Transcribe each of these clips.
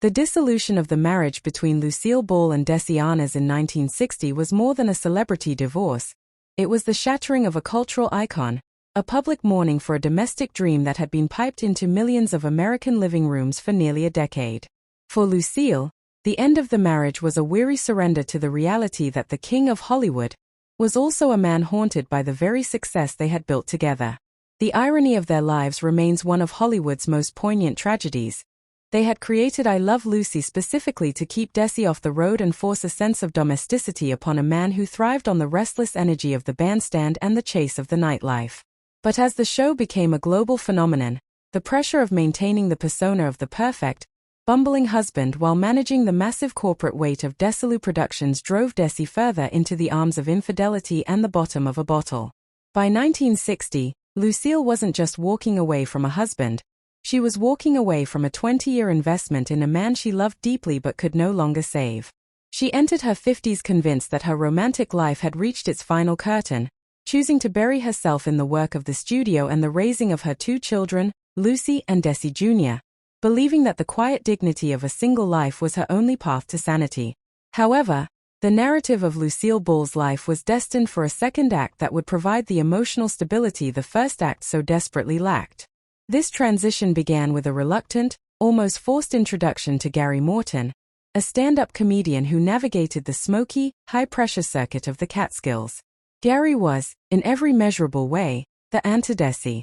The dissolution of the marriage between Lucille Ball and Desi Arnaz in 1960 was more than a celebrity divorce. It was the shattering of a cultural icon, a public mourning for a domestic dream that had been piped into millions of American living rooms for nearly a decade. For Lucille, the end of the marriage was a weary surrender to the reality that the king of Hollywood was also a man haunted by the very success they had built together. The irony of their lives remains one of Hollywood's most poignant tragedies. They had created I Love Lucy specifically to keep Desi off the road and force a sense of domesticity upon a man who thrived on the restless energy of the bandstand and the chase of the nightlife. But as the show became a global phenomenon, the pressure of maintaining the persona of the perfect, bumbling husband while managing the massive corporate weight of Desilu Productions drove Desi further into the arms of infidelity and the bottom of a bottle. By 1960, Lucille wasn't just walking away from a husband. She was walking away from a 20-year investment in a man she loved deeply but could no longer save. She entered her 50s convinced that her romantic life had reached its final curtain, choosing to bury herself in the work of the studio and the raising of her two children, Lucy and Desi Jr., believing that the quiet dignity of a single life was her only path to sanity. However, the narrative of Lucille Ball's life was destined for a second act that would provide the emotional stability the first act so desperately lacked. This transition began with a reluctant, almost forced introduction to Gary Morton, a stand-up comedian who navigated the smoky, high-pressure circuit of the Catskills. Gary was, in every measurable way, the anti-Desi.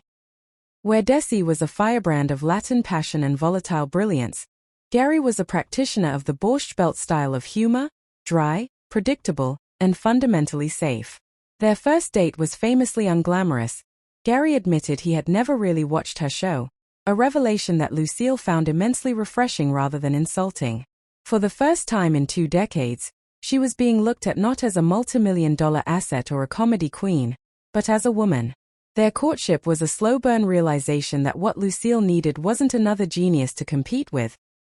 Where Desi was a firebrand of Latin passion and volatile brilliance, Gary was a practitioner of the Borscht Belt style of humor, dry, predictable, and fundamentally safe. Their first date was famously unglamorous. Gary admitted he had never really watched her show, a revelation that Lucille found immensely refreshing rather than insulting. For the first time in 2 decades, she was being looked at not as a multimillion-dollar asset or a comedy queen, but as a woman. Their courtship was a slow-burn realization that what Lucille needed wasn't another genius to compete with,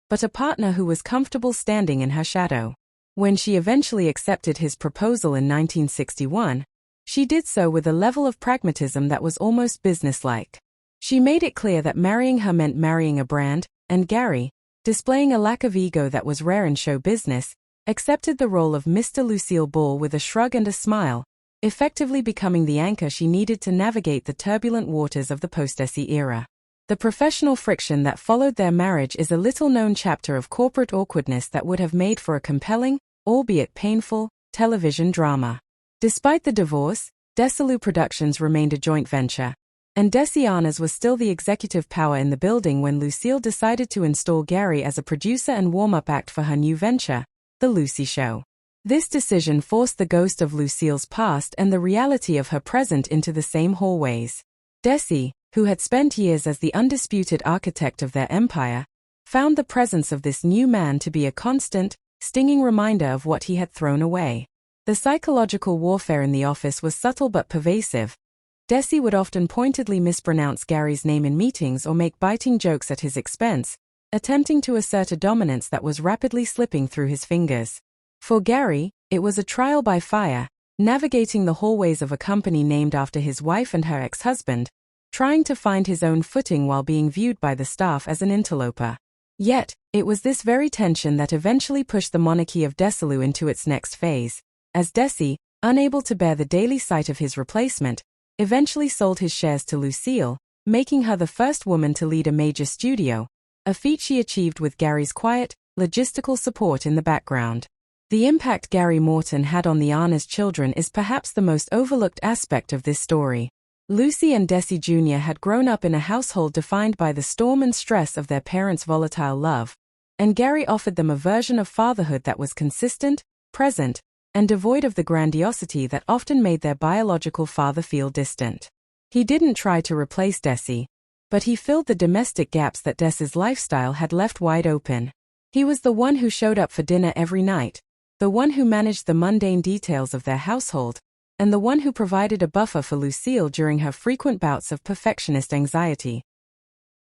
but a partner who was comfortable standing in her shadow. When she eventually accepted his proposal in 1961, she did so with a level of pragmatism that was almost businesslike. She made it clear that marrying her meant marrying a brand, and Gary, displaying a lack of ego that was rare in show business, accepted the role of Mr. Lucille Ball with a shrug and a smile, effectively becoming the anchor she needed to navigate the turbulent waters of the post-Desi era. The professional friction that followed their marriage is a little-known chapter of corporate awkwardness that would have made for a compelling, albeit painful, television drama. Despite the divorce, Desilu Productions remained a joint venture, and Desi Arnaz was still the executive power in the building when Lucille decided to install Gary as a producer and warm-up act for her new venture, The Lucy Show. This decision forced the ghost of Lucille's past and the reality of her present into the same hallways. Desi, who had spent years as the undisputed architect of their empire, found the presence of this new man to be a constant, stinging reminder of what he had thrown away. The psychological warfare in the office was subtle but pervasive. Desi would often pointedly mispronounce Gary's name in meetings or make biting jokes at his expense, attempting to assert a dominance that was rapidly slipping through his fingers. For Gary, it was a trial by fire, navigating the hallways of a company named after his wife and her ex-husband, trying to find his own footing while being viewed by the staff as an interloper. Yet, it was this very tension that eventually pushed the monarchy of Desilu into its next phase, as Desi, unable to bear the daily sight of his replacement, eventually sold his shares to Lucille, making her the first woman to lead a major studio, a feat she achieved with Gary's quiet, logistical support in the background. The impact Gary Morton had on the Arnaz children is perhaps the most overlooked aspect of this story. Lucy and Desi Jr. had grown up in a household defined by the storm and stress of their parents' volatile love, and Gary offered them a version of fatherhood that was consistent, present, and devoid of the grandiosity that often made their biological father feel distant. He didn't try to replace Desi, but he filled the domestic gaps that Desi's lifestyle had left wide open. He was the one who showed up for dinner every night, the one who managed the mundane details of their household, and the one who provided a buffer for Lucille during her frequent bouts of perfectionist anxiety.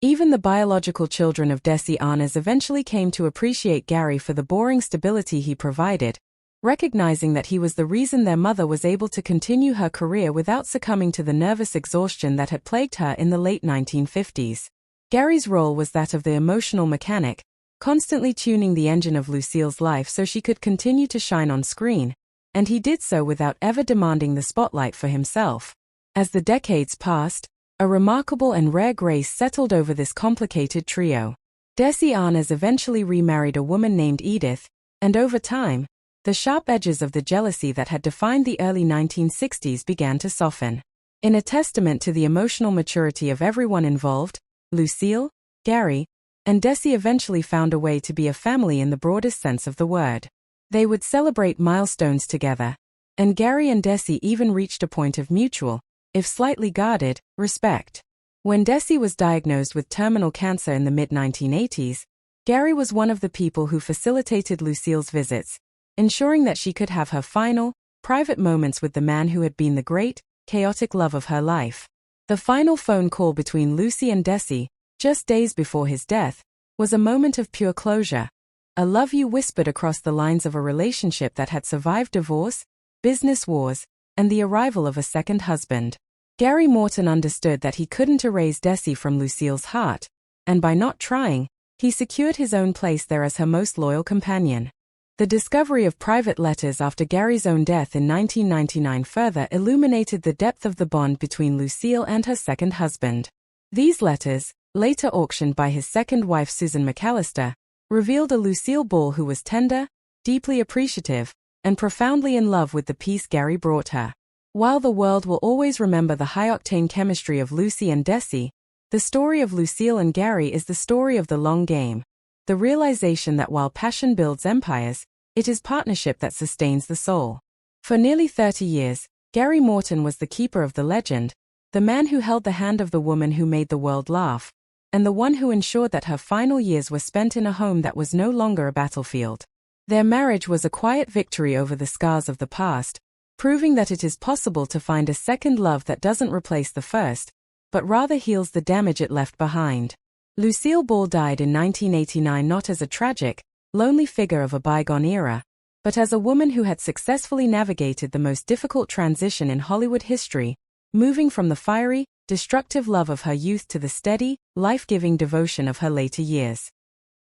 Even the biological children of Desi Arnaz eventually came to appreciate Gary for the boring stability he provided, recognizing that he was the reason their mother was able to continue her career without succumbing to the nervous exhaustion that had plagued her in the late 1950s. Gary's role was that of the emotional mechanic, constantly tuning the engine of Lucille's life so she could continue to shine on screen, and he did so without ever demanding the spotlight for himself. As the decades passed, a remarkable and rare grace settled over this complicated trio. Desi Arnaz eventually remarried a woman named Edith, and over time, the sharp edges of the jealousy that had defined the early 1960s began to soften. In a testament to the emotional maturity of everyone involved, Lucille, Gary, and Desi eventually found a way to be a family in the broadest sense of the word. They would celebrate milestones together, and Gary and Desi even reached a point of mutual, if slightly guarded, respect. When Desi was diagnosed with terminal cancer in the mid-1980s, Gary was one of the people who facilitated Lucille's visits, ensuring that she could have her final, private moments with the man who had been the great, chaotic love of her life. The final phone call between Lucy and Desi, just days before his death, was a moment of pure closure. A love you whispered across the lines of a relationship that had survived divorce, business wars, and the arrival of a second husband. Gary Morton understood that he couldn't erase Desi from Lucille's heart, and by not trying, he secured his own place there as her most loyal companion. The discovery of private letters after Gary's own death in 1999 further illuminated the depth of the bond between Lucille and her second husband. These letters, later auctioned by his second wife Susan McAllister, revealed a Lucille Ball who was tender, deeply appreciative, and profoundly in love with the peace Gary brought her. While the world will always remember the high-octane chemistry of Lucy and Desi, the story of Lucille and Gary is the story of the long game. The realization that while passion builds empires, it is partnership that sustains the soul. For nearly 30 years, Gary Morton was the keeper of the legend, the man who held the hand of the woman who made the world laugh, and the one who ensured that her final years were spent in a home that was no longer a battlefield. Their marriage was a quiet victory over the scars of the past, proving that it is possible to find a second love that doesn't replace the first, but rather heals the damage it left behind. Lucille Ball died in 1989 not as a tragic, lonely figure of a bygone era, but as a woman who had successfully navigated the most difficult transition in Hollywood history, moving from the fiery, destructive love of her youth to the steady, life-giving devotion of her later years.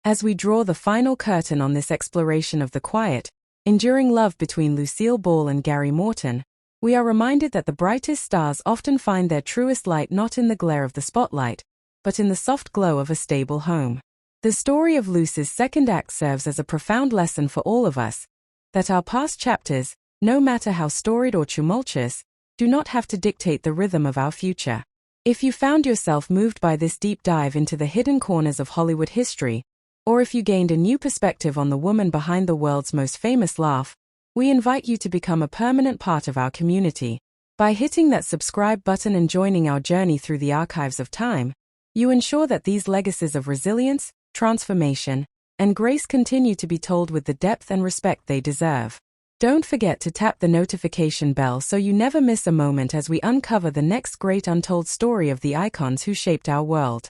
As we draw the final curtain on this exploration of the quiet, enduring love between Lucille Ball and Gary Morton, we are reminded that the brightest stars often find their truest light not in the glare of the spotlight, but in the soft glow of a stable home. The story of Lucille's second act serves as a profound lesson for all of us, that our past chapters, no matter how storied or tumultuous, do not have to dictate the rhythm of our future. If you found yourself moved by this deep dive into the hidden corners of Hollywood history, or if you gained a new perspective on the woman behind the world's most famous laugh, we invite you to become a permanent part of our community. By hitting that subscribe button and joining our journey through the archives of time, you ensure that these legacies of resilience, transformation, and grace continue to be told with the depth and respect they deserve. Don't forget to tap the notification bell so you never miss a moment as we uncover the next great untold story of the icons who shaped our world.